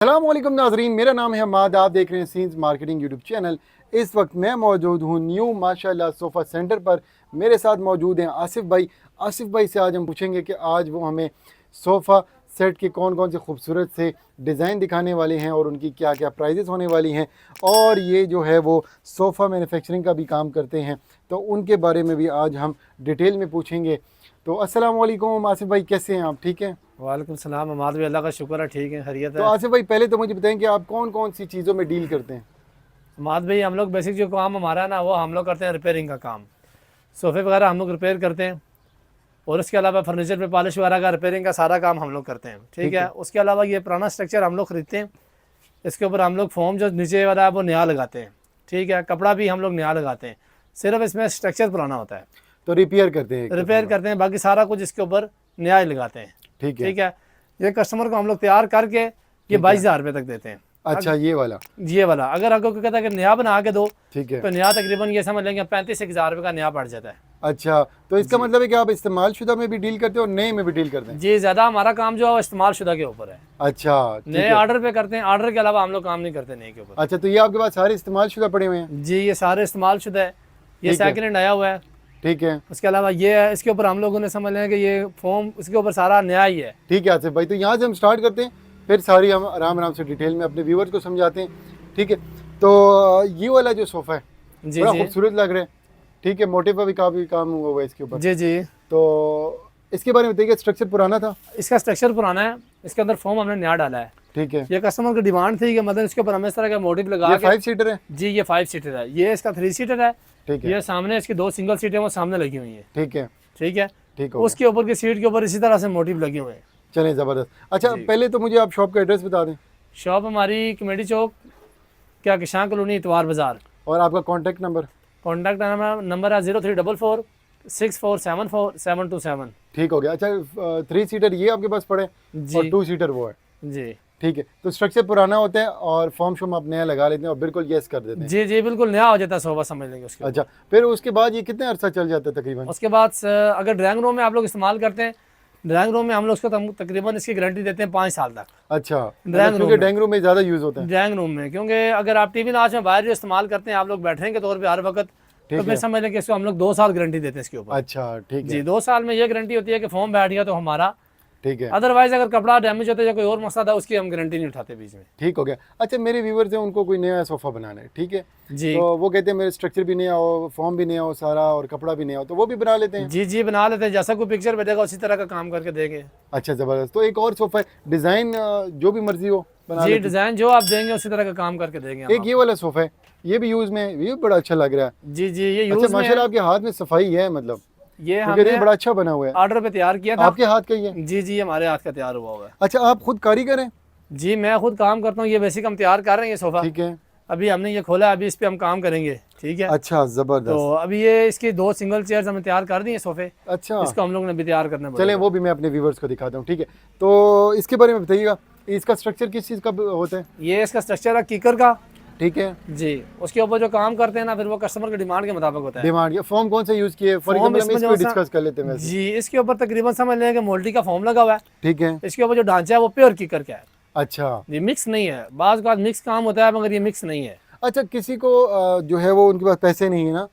अस्सलामुअलैकुम नाजरीन, मेरा नाम है हमाद। आप देख रहे हैं सीन्स मार्केटिंग यूट्यूब चैनल। इस वक्त मैं मौजूद हूँ न्यू माशाल्लाह सोफ़ा सेंटर पर। मेरे साथ मौजूद हैं आसिफ भाई। आसिफ भाई से आज हम पूछेंगे कि आज वो हमें सोफ़ा सेट के कौन कौन से खूबसूरत से डिज़ाइन दिखाने वाले हैं और उनकी क्या क्या प्राइजेस होने वाली हैं, और ये जो है वो सोफ़ा मैन्युफैक्चरिंग का भी काम करते हैं, तो उनके बारे में भी आज हम डिटेल में पूछेंगे। तो अस्सलाम वालेकुम आसिफ भाई, कैसे हैं आप? ठीक हैं? वालेकुम सलाम। हमारा भी अल्लाह का शुक्र है, ठीक है, खैरियत तो है। आसिफ भाई, पहले तो मुझे बताएं कि आप कौन कौन सी चीज़ों में डील करते हैं? हमाद भाई, हम लोग बेसिक जो काम हमारा है ना, वो हम लोग करते हैं रिपेयरिंग का काम। सोफ़े वगैरह हम लोग रिपेयर करते हैं, और उसके अलावा फर्नीचर पे पॉलिश वगैरह का रिपेयरिंग का सारा काम हम लोग करते हैं। ठीक है। उसके अलावा ये पुराना स्ट्रक्चर हम लोग खरीदते हैं, इसके ऊपर हम लोग फोम जो नीचे वाला है वो नया लगाते हैं। ठीक है। कपड़ा भी हम लोग नया लगाते हैं, सिर्फ इसमें स्ट्रक्चर पुराना होता है तो रिपेयर करते हैं? रिपेयर करते हैं, बाकी सारा कुछ इसके ऊपर नया ही लगाते हैं। ठीक है। ठीक है। ये कस्टमर को हम लोग तैयार करके ये 22,000 रुपये तक देते हैं। अच्छा, ये वाला अगर आपको कहता है कि नया बना के दो, ठीक है, तो नया तकरीबन ये समझ लेंगे 35,000 रुपये का नया पड़ जाता है। अच्छा, तो इसका मतलब है कि आप इस्तेमाल शुदा में भी डील करते हो और नए में भी डील करते हैं? जी, ज़्यादा हमारा काम जो है वो इस्तेमाल शुदा के ऊपर है। अच्छा, ठीक नए है। ऑर्डर पे करते हैं, ऑर्डर के अलावा हम लोग काम नहीं करते नए के ऊपर। अच्छा, तो ये आपके पास सारे इस्तेमाल शुदा पड़े हुए हैं? जी, ये सारे इस्तेमाल शुदा है। ये ठीक है। सेकंड हैंड आया हुआ है। ठीक है, उसके अलावा ये है, इसके ऊपर हम लोगों ने समझ लें कि ये फोम इसके ऊपर सारा नया ही है। ठीक है आसिफ भाई, तो यहाँ से हम स्टार्ट करते हैं, फिर सारी हम आराम आराम से डिटेल में अपने व्यूवर्स को समझाते हैं। ठीक है, तो ये वाला जो सोफ़ा है जी बड़ा जी खूबसूरत लग रहा है। ठीक है, मोटिव का भी काफ़ी काम हुआ हुआ है इसके ऊपर। जी जी। तो इसके बारे में बताइए, स्ट्रक्चर पुराना था? इसका स्ट्रक्चर पुराना है, इसके अंदर फोम हमने नया डाला है। ठीक है। ये कस्टमर की डिमांड थी कि मतलब इसके ऊपर हमें इस तरह का मोटिव लगा ये के। 5 सीटर है? जी, ये 5 सीटर है। ये इसका 3 सीटर है। ठीक है। ये सामने इसकी 2 सिंगल सीटें वो सामने लगी हुई हैं। ठीक है। ठीक है। ठीक हो उसके ऊपर की सीट के ऊपर इसी तरह से मोटिव लगे हुए हैं। चलें, ज़बरदस्त। अच्छा, पहले तो मुझे आप शॉप का एड्रेस बता दें। शॉप हमारी कमेटी चौक, क्या किशान कॉलोनी, इतवार बाज़ार। और आपका कॉन्टैक्ट नंबर? कॉन्टैक्ट नंबर है 0344 6474 727। ठीक हो गया। अच्छा, 3 सीटर ये आपके पास पड़े जी और 2 सीटर वो है? जी ठीक है, तो स्ट्रक्चर पुराना होता है और फॉर्म शॉम आप नया लगा लेते हैं और बिल्कुल यस कर देते हैं? जी जी, बिल्कुल नया हो जाता है सोफा, समझ लेंगे उसके। अच्छा, फिर उसके बाद ये कितने अरसा चल जाता है तकरीबन? उसके बाद अगर ड्राइंग रूम में आप लोग इस्तेमाल करते हैं, ड्राइंग रूम में हम लोग उसको तकरीबन इसकी गारंटी देते हैं 5 साल तक। अच्छा, ड्राइंग क्योंकि ड्राइंग रूम में ज़्यादा यूज़ होता है? ड्राइंग रूम में, क्योंकि अगर आप टीवी नाच में बाहर जो इस्तेमाल करते हैं आप लोग बैठने के तौर पे हर वक्त, तो फिर समझ लें कि इसको हम लोग 2 साल गारंटी देते हैं इसके ऊपर। अच्छा, ठीक है। जी, 2 साल में ये गारंटी होती है कि फॉर्म बैठ गया तो हमारा। ठीक है, अदरवाइज अगर कपड़ा डैमेज होता है या कोई और मसला था, उसकी हम गारंटी नहीं उठाते बीच में। ठीक हो गया। अच्छा, मेरे व्यूवर्स हैं, उनको कोई नया सोफ़ा बनाना है, ठीक है, जी तो वो कहते हैं मेरे स्ट्रक्चर भी नया हो, फॉर्म भी नया हो सारा, और कपड़ा भी नया हो, तो वो भी बना लेते हैं? जी जी, बना लेते हैं। जैसा कोई पिक्चर भेजेगा उसी तरह का काम करके देंगे। अच्छा, ज़बरदस्त। तो एक और सोफ़ा है, डिज़ाइन जो भी मर्जी हो बना जी, लेते हैं? डिज़ाइन जो आप देंगे उसी तरह का काम करके देंगे हम एक ये वाला सोफ़ा है, ये भी यूज़ में है, ये बड़ा अच्छा लग रहा है। जी जी, ये अच्छा, यूज़ में माशाल्लाह है। आपके हाथ में सफाई है, मतलब ये क्योंकि ये हमने बड़ा अच्छा बना हुआ है। ऑर्डर पे तैयार किया था। आपके हाथ का ही है? जी जी, हमारे हाथ का तैयार हुआ हुआ है। अच्छा, आप खुद कारीगर हैं? जी, मैं खुद काम करता हूँ। ये बेसिक हम तैयार कर रहे हैं ये सोफ़ा। ठीक है। अभी हमने ये खोला, अभी इस पे हम काम करेंगे। ठीक है। अच्छा, ज़बरदस्त। तो अभी ये इसकी 2 सिंगल चेयर्स हमने तैयार कर दी है सोफ़े। अच्छा, इसको हम लोग ने भी तैयार करना चलें पड़ेगा। वो भी मैं अपने व्यूवर्स को दिखाता हूँ। ठीक है, तो इसके बारे में बताइएगा, इसका स्ट्रक्चर किस चीज़ का होता है? ये इसका स्ट्रक्चर है कीकर का। ठीक है। जी, उसके ऊपर जो काम करते हैं ना, फिर वो कस्टमर की डिमांड के मुताबिक होता है। डिमांड या फॉर्म कौन सा यूज़ किए? फॉर फॉर्म एग्जाम्पल हम इसमें इस जो पर सा- डिस्कस कर लेते हैं वैसे। जी, इसके ऊपर तकरीबन समझ लें कि मोल्टी का फॉर्म लगा हुआ है। ठीक है। इसके ऊपर जो ढांचा है वो प्योर कीकर का है। अच्छा। ये मिक्स नहीं है। बाज़ का मिक्स काम होता है, मगर ये मिक्स नहीं है। अच्छा, किसी को जो है वो उनके पास पैसे नहीं है ना,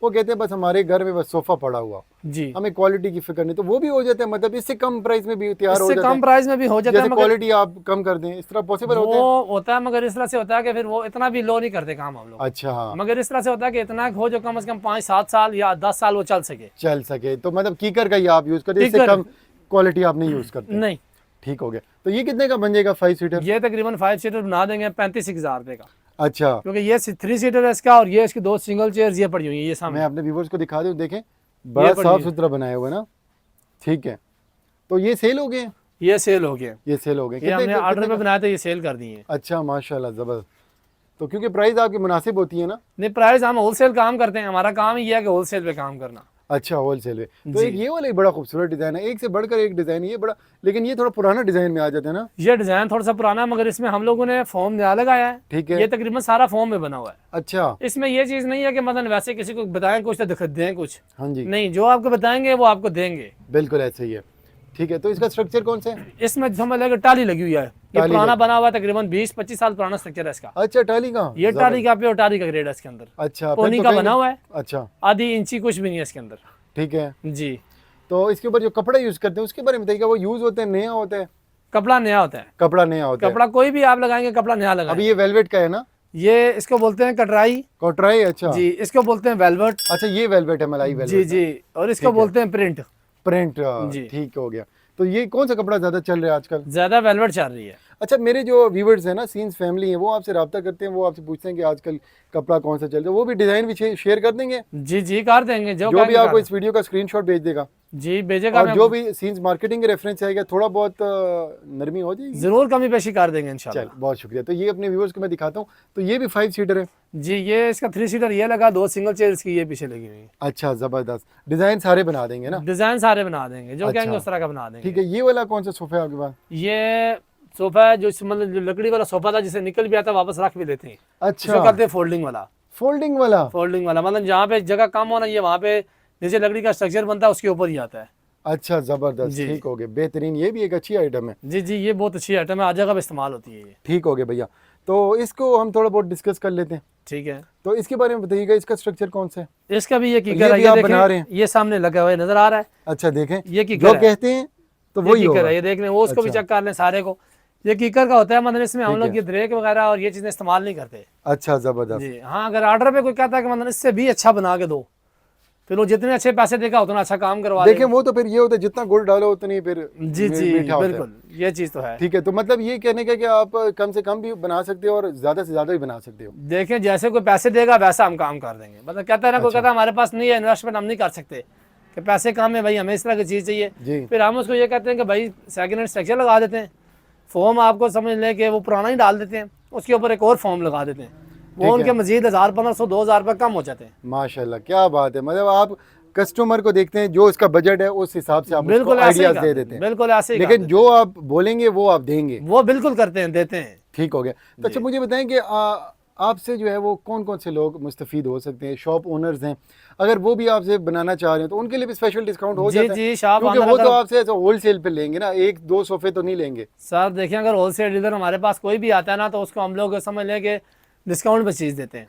वो कहते हैं बस हमारे घर में बस सोफ़ा पड़ा हुआ, जी, हमें क्वालिटी की फिक्र नहीं, तो वो भी हो जाता है, मतलब इससे कम प्राइस में भी तैयार हो इससे जाता है? कम प्राइस में भी हो जाता है, जैसे मगर क्वालिटी आप कम कर दें, इस तरह पॉसिबल होता है? वो होता है, मगर इस तरह से होता है कि फिर वो इतना भी लो नहीं करते काम हम लोग। अच्छा, मगर इस तरह से होता है कि इतना हो जो कम से कम 5-7 साल या 10 साल वो चल सके। चल सके, तो मतलब कीकर का ही आप यूज़ करते, इससे कीकर। कम क्वालिटी आप नहीं यूज़ करते? नहीं, ठीक हो गया। तो ये कितने का बन जाएगा 5 सीटर? ये तकरीबन 5 सीटर बना देंगे 35,000 रुपये का, अच्छा, क्योंकि ये 3 सीटर है इसका, और ये इसकी 2 सिंगल चेयर्स ये पड़ी हुई है ये सामने। मैं अपने व्यूवर्स को दिखा दूँ, देखें बड़ा पड़ी साफ है। सुथरा बनाया हुआ है ना। ठीक है, तो ये सेल हो गए? ये सेल हो गया। ये सेल हो गए? ये हमने ऑर्डर कितने पे का? बनाया था, ये सेल कर दिए। अच्छा, माशाल्लाह, ज़बरदस्त। तो क्योंकि प्राइस आपकी मुनासिब होती है ना? नहीं, प्राइस हम होलसेल काम करते हैं, हमारा काम ही ये है कि होलसेल पे काम करना। अच्छा, होलसेल में। तो जी। एक ये वाला एक बड़ा खूबसूरत डिज़ाइन है, एक से बढ़कर एक डिज़ाइन, ये बड़ा, लेकिन ये थोड़ा पुराना डिज़ाइन में आ जाता है ना? ये डिज़ाइन थोड़ा सा पुराना है, मगर इसमें हम लोगों ने फॉर्म नया लगाया है। ठीक है। ये तकरीबन सारा फॉर्म में बना हुआ है। अच्छा, इसमें ये चीज़ नहीं है कि मतलब वैसे किसी को बताएं कुछ तो दें कुछ। हाँ जी, नहीं, जो आपको बताएंगे वो आपको देंगे। बिल्कुल ऐसे ही है। ठीक है, तो इसका स्ट्रक्चर कौन सा है? इसमें समझ लेंगे टाली लगी हुई है, ये टाली पुराना लगी। बना हुआ है, तकरीबन 20-25 साल पुराना स्ट्रक्चर है इसका। अच्छा, टाली का, ये टाली का प्योर टाली का ग्रेड है इसके अंदर, अच्छा, पोनी फिर तो का कहीं- बना हुआ है, अच्छा, आधी इंची कुछ भी नहीं है इसके अंदर। ठीक है। जी, तो इसके ऊपर जो कपड़ा यूज करते हैं उसके बारे में बताइए, वो यूज होते हैं, नया होता है? कपड़ा नया होता है, कपड़ा नया होता है। कपड़ा कोई भी आप लगाएंगे कपड़ा नया लगाएंगे। अभी ये वेलवेट का है ना? ये इसको बोलते हैं कटराई, कॉटराई, अच्छा। जी, इसको बोलते हैं वेलवेट, अच्छा, ये वेलवेट है, मलाई वेलवेट। जी जी, और इसको बोलते हैं प्रिंट। प्रिंट, जी। ठीक हो गया। तो ये कौन सा कपड़ा ज्यादा चल रहा है आजकल? ज्यादा वेलवेट चल रही है। अच्छा, मेरे जो व्यूवर्स हैं ना, सीन्स फैमिली है, वो आपसे रब्ता करते हैं, वो आपसे पूछते हैं कि आजकल कपड़ा कौन सा चल रहा है, वो भी डिजाइन भी शेयर कर देंगे? जी जी, कर देंगे, जो जो भी कहेंगे आपको कर इस वीडियो का स्क्रीनशॉट भेज देगा, देंगे। जी भेजेगा, और मैं जो भी सीन्स मार्केटिंग के रेफरेंस आएगा, थोड़ा बहुत नरमी हो जाएगी। जरूर कमी पेशी कर देंगे चल, इंशाल्लाह। बहुत शुक्रिया। तो ये अपने व्यूवर्स को मैं दिखाता हूँ। तो ये भी 5 सीटर है? जी, ये इसका 3 सीटर ये लगा, 2 सिंगल चेयर्स की ये पीछे लगी हुई है। अच्छा, जबरदस्त। डिजाइन सारे बना देंगे ना? डिजाइन सारे बना देंगे, जो अच्छा। कहेंगे उस तरह का बना देंगे। ठीक है। ये वाला कौन सा सोफा है आपके पास? ये सोफा है जो मतलब जो लकड़ी वाला सोफा था, जिसे निकल भी आता वापस रख भी लेते हैं, इसको अच्छा, कहते हैं फोल्डिंग वाला। फोल्डिंग वाला। फोल्डिंग वाला मतलब जहाँ पे जगह कम होना, ये वहाँ पे नीचे लकड़ी का स्ट्रक्चर बनता है, उसके ऊपर ही आता है। अच्छा, जबरदस्त, जी। ठीक हो गया, बेहतरीन। ये भी एक अच्छी आइटम है। जी जी, ये बहुत अच्छी आइटम है, हर जगह पे इस्तेमाल होती है ये। ठीक हो गया भैया। तो इसको हम थोड़ा बहुत डिस्कस कर लेते हैं। ठीक है, तो इसके बारे में बताइएगा, इसका स्ट्रक्चर कौन सा है? इसका भी ये ये कीकर है, भी ये आप बना रहे देखें, हैं? ये सामने लगा हुआ है, नजर आ रहा है, अच्छा, देखें, ये कीकर जो है। कहते हैं तो ये वही कीकर होगा। है, ये देख लें, वो उसको भी अच्छा। चेक कर लें सारे को। ये कीकर का होता है, मतलब इसमें हम ठीक लोग है। ये द्रेक वगैरह और ये चीजें इस्तेमाल नहीं करते। अच्छा, जबरदस्त। जी हाँ, अगर ऑर्डर पे कोई कहता है कि मतलब इससे भी अच्छा बना के दो, फिर वो जितने अच्छे पैसे देगा उतना अच्छा काम करवा देखें, देगा। वो तो फिर ये होता है, जितना गुड़ डालो उतनी फिर जी जी, मीठा होता है। बिल्कुल, ये चीज तो है। ठीक है। तो मतलब ये कहने का कि आप कम से कम भी बना सकते हो और ज्यादा से ज्यादा भी बना सकते हो। देखें, जैसे कोई पैसे देगा वैसा हम काम कर देंगे। मतलब कहता है ना, कोई अच्छा। कहता है हमारे पास नहीं है, इन्वेस्टमेंट हम नहीं कर सकते, कि पैसे कम है भाई, हमें इस तरह की चीज़ चाहिए। जी। फिर हम उसको ये कहते हैं कि भाई सेकेंड हैंड स्ट्रक्चर लगा देते हैं, फॉर्म आपको समझ लें कि वो पुराना ही डाल देते हैं, उसके ऊपर एक और फॉर्म लगा देते हैं, वो उनके मजीद 1000-1500-2000 रुपये कम हो जाते हैं। माशाल्लाह, क्या बात है। मतलब आप कस्टमर को देखते हैं, जो उसका बजट है उस हिसाब से आप उसको बिल्कुल ऐसे ही आइडियाज कर दे देते देते हैं, हैं। बिल्कुल ऐसे ही कर लेकिन देते जो आप बोलेंगे वो आप देंगे। हैं। वो बिल्कुल करते हैं, देते हैं। ठीक हो गया। तो अच्छा, मुझे बताएं कि आपसे जो है वो कौन कौन से लोग मुस्तफ़ीद हो सकते हैं? शॉप ओनर्स हैं, अगर वो भी आपसे बनाना चाह रहे हैं तो उनके लिए भी स्पेशल डिस्काउंट हो जी जाता है? जी, शॉप क्योंकि ओनर वो तो अगर- आपसे ऐसा होलसेल पे लेंगे ना, 1-2 सोफे तो नहीं लेंगे। सर देखिए, अगर होलसेल डीलर हमारे पास कोई भी आता है ना, तो उसको हम लोग समझ लें कि डिस्काउंट पे चीज़ देते हैं।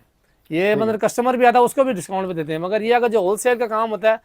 ये मतलब कस्टमर भी आता है, उसको भी डिस्काउंट पे देते हैं। मगर ये अगर जो होलसेल का काम होता है,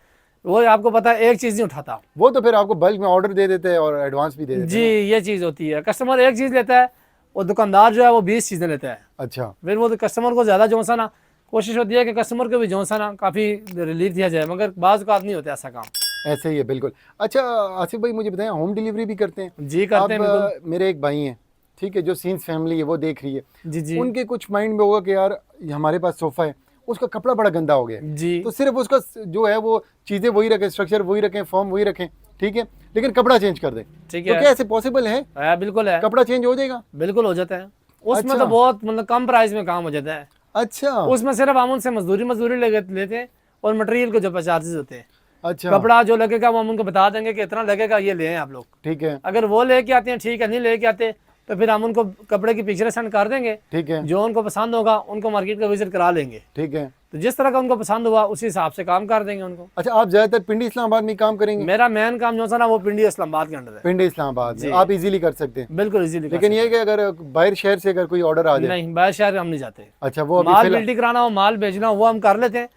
वो आपको पता है एक चीज़ नहीं उठाता। वो तो फिर आपको बल्क में ऑर्डर दे देते हैं और एडवांस भी दे देते जी, हैं। ये चीज़ होती है, कस्टमर एक चीज़ लेता है और दुकानदार जो है वो 20 चीज़ें लेता है। अच्छा, फिर वो कस्टमर को ज़्यादा जो सा ना, कोशिश होती है कि कस्टमर को भी जो सा ना काफ़ी रिलीफ दिया जाए, मगर बाज़ औक़ात नहीं होता ऐसा काम। ऐसे ही है, बिल्कुल। अच्छा आसिफ भाई, मुझे बताएं, होम डिलीवरी भी करते हैं? जी करते हैं, बिल्कुल। मेरे एक भाई हैं, ठीक है, जो सीन्स फैमिली है वो देख रही है, जी जी उनके कुछ माइंड में होगा कि यार हमारे पास सोफा है, उसका कपड़ा बड़ा गंदा हो गया, जी, तो सिर्फ उसका जो है वो चीज़ें वही रखें, स्ट्रक्चर वही रखें, फॉर्म वही रखें, ठीक है, लेकिन कपड़ा चेंज कर दें, ठीक तो है, क्या ऐसे पॉसिबल है? बिल्कुल है, कपड़ा चेंज हो जाएगा? बिल्कुल हो जाता है। उसमें अच्छा। तो बहुत मतलब कम प्राइस में काम हो जाता है। अच्छा, उसमें सिर्फ हम उनसे मजदूरी लेते हैं, और मटेरियल के जो चार्जेस होते हैं, अच्छा, कपड़ा जो लगेगा वो हम उनको बता देंगे कि इतना लगेगा, ये ले आप लोग। ठीक है, अगर वो लेके आते हैं ठीक है, नहीं लेके आते तो फिर हम उनको कपड़े की पिक्चर सेंड कर देंगे, ठीक है, जो उनको पसंद होगा उनको मार्केट का विजिट करा लेंगे। ठीक है। तो जिस तरह का उनको पसंद हुआ उसी हिसाब से काम कर देंगे उनको। अच्छा, आप ज़्यादातर पिंडी इस्लामाबाद में काम करेंगे? मेरा मेन काम जो सा ना वो पिंडी इस्लामाबाद के अंडर है। पिंडी इस्लामाबाद में आप इजीली कर सकते हैं, बिल्कुल इजीली। लेकिन ये कि अगर बाहर शहर से अगर कोई ऑर्डर आ जाए? नहीं, बाहर शहर हम नहीं जाते। अच्छा, वो अभी माल फिलहाल- बिल्टी कराना हो, माल बेचना हो, वो हम कर लेते हैं।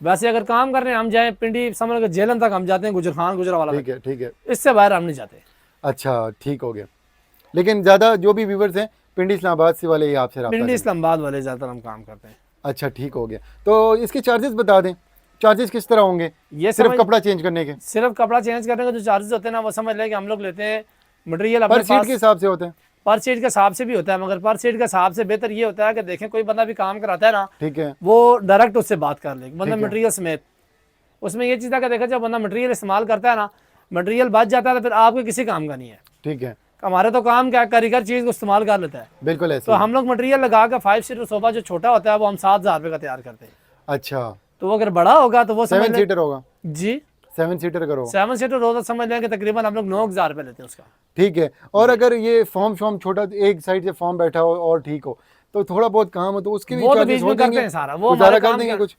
वैसे अगर काम करने हम जाए पिंडी समझ लो जेलन तक हम जाते हैं, गुजरावाला ठीक है, ठीक है। तक। इससे बाहर हम नहीं जाते। अच्छा, ठीक हो गया। लेकिन ज़्यादा जो भी व्यूवर्स हैं पिंडी इस्लामाबाद से वाले ही आपसे रब्ता पिंडी करें। इस्लामाबाद वाले ज़्यादातर हम काम करते हैं। अच्छा, ठीक हो गया। तो इसके चार्जेस बता दें, चार्जेस किस तरह होंगे? ये सिर्फ समझ- कपड़ा चेंज करने के? सिर्फ कपड़ा चेंज करने के जो चार्जेस होते हैं ना, वो समझ लें कि हम लोग लेते हैं मटेरियल पर अपने सीट पास। के हिसाब से होते हैं? पर सीट के हिसाब से भी होता है, मगर पर सीट के हिसाब से बेहतर ये होता है कि देखें कोई बंदा भी काम कराता है ना, ठीक है, वो डायरेक्ट उससे बात कर ले, मतलब ठीक है। मटेरियल समेत। उसमें ये चीज़ है कि देखा जब बंदा मटेरियल इस्तेमाल करता है ना, मटेरियल बच जाता है तो फिर आपके किसी काम का नहीं है। ठीक है, हमारे तो काम क्या, कारीगर चीज़ को इस्तेमाल कर लेता है। बिल्कुल ऐसे तो ही। हम लोग मटेरियल लगा कर 5 सीटर सोफा जो छोटा होता है वो हम 7000 रुपये का तैयार करते हैं। अच्छा, तो वो अगर बड़ा होगा तो वो 7 सीटर होगा? जी 7 सीटर करो, 7 सीटर रोज़ समझ लें कि तकरीबन हम लोग 9000 रुपये लेते हैं उसका। ठीक है। और अगर ये फॉर्म छोटा, एक साइड से फॉर्म बैठा हो और ठीक हो, तो थोड़ा बहुत काम हो तो उसके भी वो तो चार्जेस बीच हो में करते जाएंगे? हैं सारा, वो गुजारा हमारा कर काम देंगे क्या- कुछ?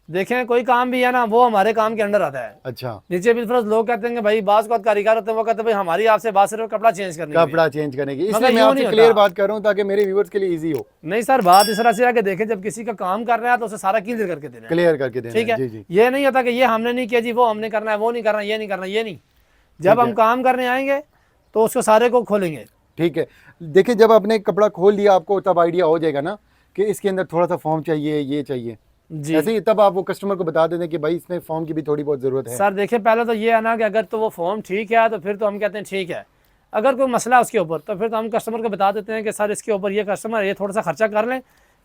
देखें कोई काम भी है ना वो हमारे काम के अंडर आता है। अच्छा, नीचे बिलफरज लोग कहते हैं कि भाई बास को कारीगर होते हैं, वो कहते हैं भाई हमारी आपसे बात सिर्फ कपड़ा चेंज करने की है। कपड़ा चेंज करने की, मगर इसलिए मैं यूं आपसे नहीं क्लियर होता। बात कर रहा हूँ ताकि मेरे व्यूअर्स के लिए इजी हो। नहीं सर, बात इस तरह से है कि देखें जब किसी का काम कर रहे हैं तो उसे सारा क्लियर करके देना है। क्लियर करके देना ठीक है। जी है, जी, ये नहीं होता कि ये हमने नहीं किया जी, वो हमने करना है, वो नहीं करना, ये नहीं करना, ये नहीं। जब ठीक हम है। काम करने आएंगे तो उसको सारे को खोलेंगे। ठीक है, देखिए जब आपने कपड़ा खोल दिया आपको तब आइडिया हो जाएगा ना कि इसके अंदर थोड़ा सा फॉर्म चाहिए, ये चाहिए, जी ऐसे ही तब आप वो कस्टमर को बता देते हैं कि भाई इसमें फॉर्म की भी थोड़ी बहुत ज़रूरत है। सर देखिए, पहले तो ये है ना कि अगर तो वो फॉर्म ठीक है तो फिर तो हम कहते हैं ठीक है। अगर कोई मसला है उसके ऊपर तो फिर तो हम कस्टमर को बता देते हैं कि सर इसके ऊपर ये कस्टमर ये थोड़ा सा खर्चा कर लें,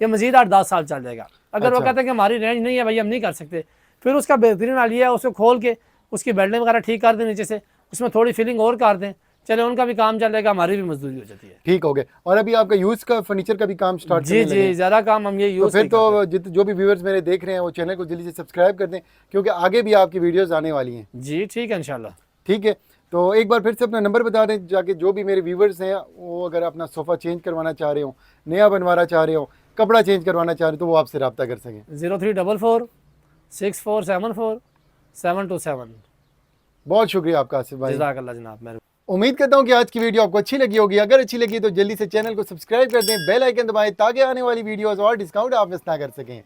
ये मजीद 8-10 साल चल जाएगा। अगर वो अच्छा। कहते हैं कि हमारी रेंज नहीं है भाई हम नहीं कर सकते, फिर उसका बेहतरीन हाल ये है उसको खोल के उसकी बेल्डिंग वगैरह ठीक कर दें नीचे से, उसमें थोड़ी फिलिंग और कर दें, चले उनका भी काम चलेगा, हमारी भी मजदूरी हो जाती है। ठीक हो गया। और अभी आपका यूज़ का फर्नीचर का भी काम स्टार्ट जी जी, ज़्यादा काम हम ये तो यूज़ फिर तो जो भी व्यूअर्स मेरे देख रहे हैं वो चैनल को जल्दी से सब्सक्राइब कर दें क्योंकि आगे भी आपकी वीडियोस आने वाली हैं। जी ठीक है इंशाल्लाह। ठीक है, तो एक बार फिर से अपना नंबर बता दें जाके जो भी मेरे व्यूअर्स हैं वो अगर अपना सोफ़ा चेंज करवाना चाह रहे हो, नया बनवाना चाह रहे हो, कपड़ा चेंज करवाना चाह रहे हो तो वो आपसे रब्ता कर सकें। 0344 6474 727। बहुत शुक्रिया आपका आसिफ भाई। जज़ाकल्लाह जनाब। मेरे उम्मीद करता हूँ कि आज की वीडियो आपको अच्छी लगी होगी। अगर अच्छी लगी तो जल्दी से चैनल को सब्सक्राइब कर दें, बेल आइकन दबाएं ताकि आने वाली वीडियोस और डिस्काउंट आप मिस ना कर सकें।